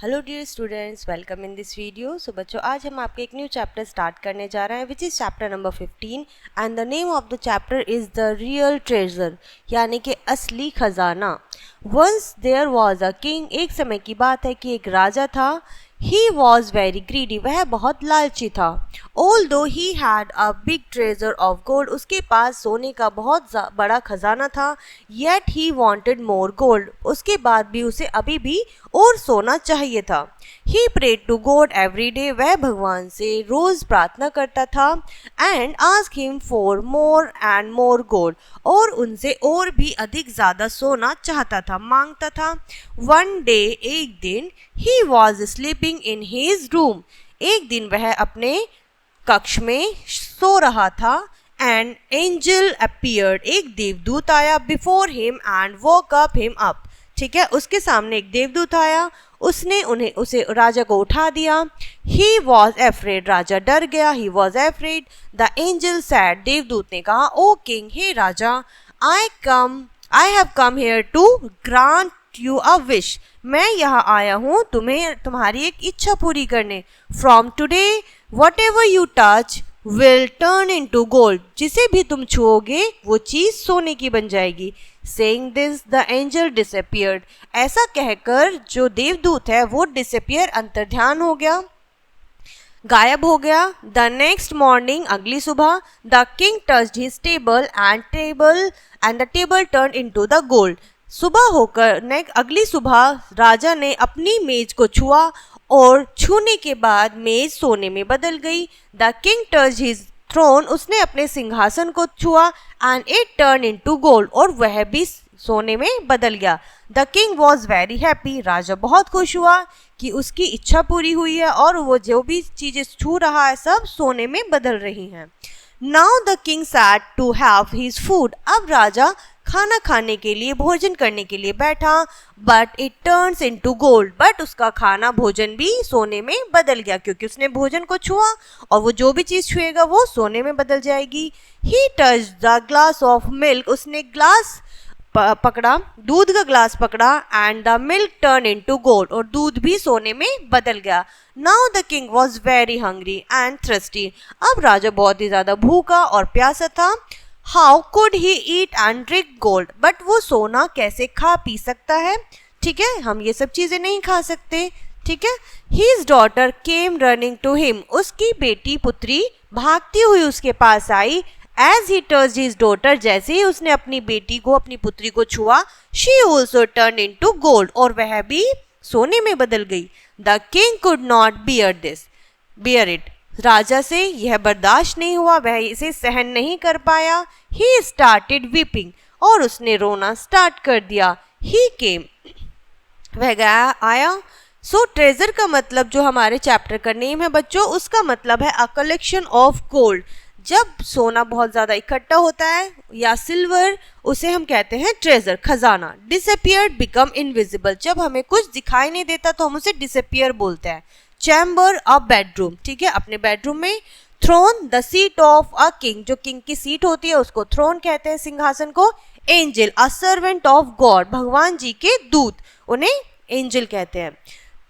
Hello dear students, welcome in this video. So बच्चों, आज हम आपके एक न्यू चैप्टर स्टार्ट करने जा रहे हैं which is chapter number 15 and the name of the chapter is the real treasure, यानी कि असली खजाना। Once there was a king, एक समय की बात है कि एक राजा था। ही वॉज वेरी ग्रीडी, वह बहुत लालची था। Although he had a big treasure of gold, उसके पास सोने का बहुत बड़ा खजाना था। Yet he wanted more gold, उसके बाद भी उसे अभी भी और सोना चाहिए था। He prayed to God every day, वह भगवान से रोज प्रार्थना करता था। And ask him for more and more gold, और उनसे और भी अधिक ज्यादा सोना चाहता था, मांगता था। वन डे, एक दिन, he was sleeping in his room, एक दिन वह अपने कक्ष में सो रहा था। एंड एंजल अपीयर्ड, एक देवदूत आया। Before him and woke up him up, ठीक है, उसके सामने एक देवदूत आया, उसने उसे राजा को उठा दिया। ही वॉज एफ्रेड, राजा डर गया। He was afraid. The angel said, देवदूत ने कहा, ओ किंग, हे राजा, I have come here to grant you a wish, मैं यहाँ आया हूँ तुम्हारी एक इच्छा पूरी करने। From today whatever you touch will turn into gold, जिसे भी तुम छुओगे वो चीज सोने की बन जाएगी। Saying this, the angel disappeared. ऐसा कहकर जो देवदूत है वो disappear, अंतर्ध्यान हो गया, गायब हो गया। द नेक्स्ट मॉर्निंग, अगली सुबह, the king touched his table and the table turn into the gold. सुबह होकर अगली सुबह राजा ने अपनी मेज को छुआ और छूने के बाद मेज सोने में बदल गई। The king touched his throne, उसने अपने सिंहासन को छुआ and it turn into gold, और वह भी सोने में बदल गया। The king was very happy, राजा बहुत खुश हुआ कि उसकी इच्छा पूरी हुई है और वो जो भी चीजें छू रहा है सब सोने में बदल रही हैं। Now the king sat to have his food, अब राजा खाना खाने के लिए, भोजन करने के लिए बैठा। But it turns into gold, but उसका खाना भोजन भी सोने में बदल गया, क्योंकि उसने भोजन को छुआ और वो जो भी चीज छुएगा वो सोने में बदल जाएगी। He touch the glass of milk, उसने ग्लास पकड़ा, दूध का ग्लास पकड़ा। And the milk turn into gold, और दूध भी सोने में बदल गया। Now the king was very hungry and thirsty, अब राजा बहुत ही ज्यादा भूखा और प्यासा था। How could he eat and drink gold, but वो सोना कैसे खा पी सकता है, ठीक है, हम ये सब चीजें नहीं खा सकते, ठीक है। His daughter came running to him, उसकी बेटी पुत्री भागती हुई उसके पास आई। As he touched his daughter, जैसे ही उसने अपनी बेटी को, अपनी पुत्री को छुआ, she also turn into gold, और वह भी सोने में बदल गई। The king could not bear it, राजा से यह बर्दाश्त नहीं हुआ, वह इसे सहन नहीं कर पाया। ही स्टार्टेड वीपिंग, और उसने रोना स्टार्ट कर दिया। ही केम, वह गया आया। सो ट्रेजर का मतलब जो हमारे चैप्टर का नेम है बच्चों, उसका मतलब है अ कलेक्शन ऑफ गोल्ड। जब सोना बहुत ज्यादा इकट्ठा होता है या सिल्वर, उसे हम कहते हैं ट्रेजर, खजाना। डिसअपियर्ड, बिकम इनविजिबल, जब हमें कुछ दिखाई नहीं देता तो हम उसे डिसअपियर बोलते हैं। चैम्बर, अ बेडरूम, ठीक है, अपने बेडरूम में। Throne, the seat of a king, जो किंग की सीट होती है उसको थ्रोन कहते हैं, सिंहासन को। Angel, a servant of God, भगवान जी के दूत, उन्हें एंजल कहते हैं।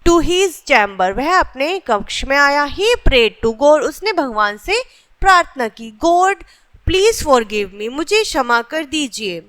टू हिज चैम्बर, वह अपने कक्ष में आया। ही प्रेड टू गॉड, उसने भगवान से प्रार्थना की। गॉड प्लीज फॉरगिव मी, मुझे क्षमा कर दीजिए।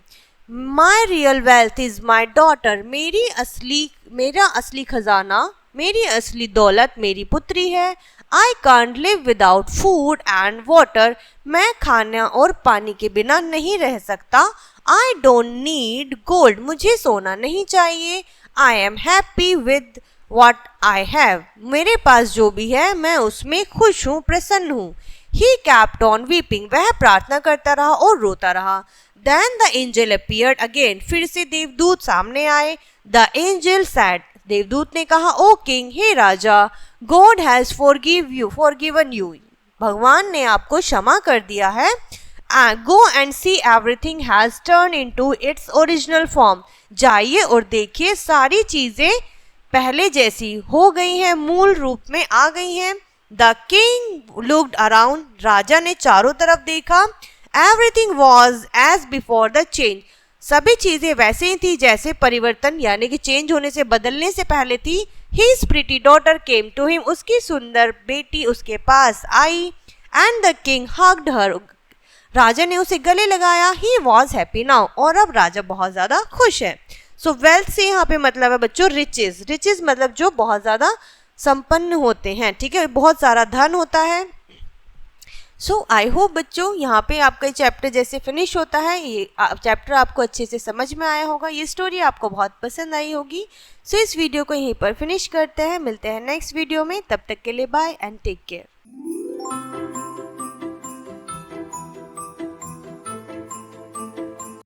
My real wealth is my daughter, मेरा असली खजाना, मेरी असली दौलत मेरी पुत्री है। I can't live without food and water, मैं खाना और पानी के बिना नहीं रह सकता। आई डोंट नीड गोल्ड, मुझे सोना नहीं चाहिए। I am happy with what I have, मेरे पास जो भी है मैं उसमें खुश हूँ, प्रसन्न हूँ। ही kept on weeping, वह प्रार्थना करता रहा और रोता रहा। Then the angel appeared again, फिर से देवदूत सामने आए। The angel said, देवदूत ने कहा, ओ किंग, हे राजा, God has forgiven you, भगवान ने आपको क्षमा कर दिया है। Go and see everything has turned into its original form, जाइए और देखिए सारी चीजें पहले जैसी हो गई हैं, मूल रूप में आ गई हैं। द किंग लुक्ड अराउंड, राजा ने चारों तरफ देखा। Everything was as before the change, सभी चीजें वैसे ही थी जैसे परिवर्तन यानी कि चेंज होने से, बदलने से पहले थी। His pretty daughter came to him. उसकी सुंदर बेटी उसके पास आई. And the king hugged her. राजा ने उसे गले लगाया. He was happy now. और अब राजा बहुत ज़्यादा खुश है. सो वेल्थ से यहाँ पे मतलब है बच्चों रिचेज. रिचेज मतलब जो बहुत ज़्यादा संपन्न होते हैं, ठीक है, बहुत सारा धन होता है. सो आई होप बच्चों यहाँ पे आपका चैप्टर जैसे फिनिश होता है, ये चैप्टर आपको अच्छे से समझ में आया होगा, ये स्टोरी आपको बहुत पसंद आई होगी. सो इस वीडियो को यहीं पर फिनिश करते हैं. मिलते हैं नेक्स्ट वीडियो में. तब तक के लिए बाय एंड टेक केयर.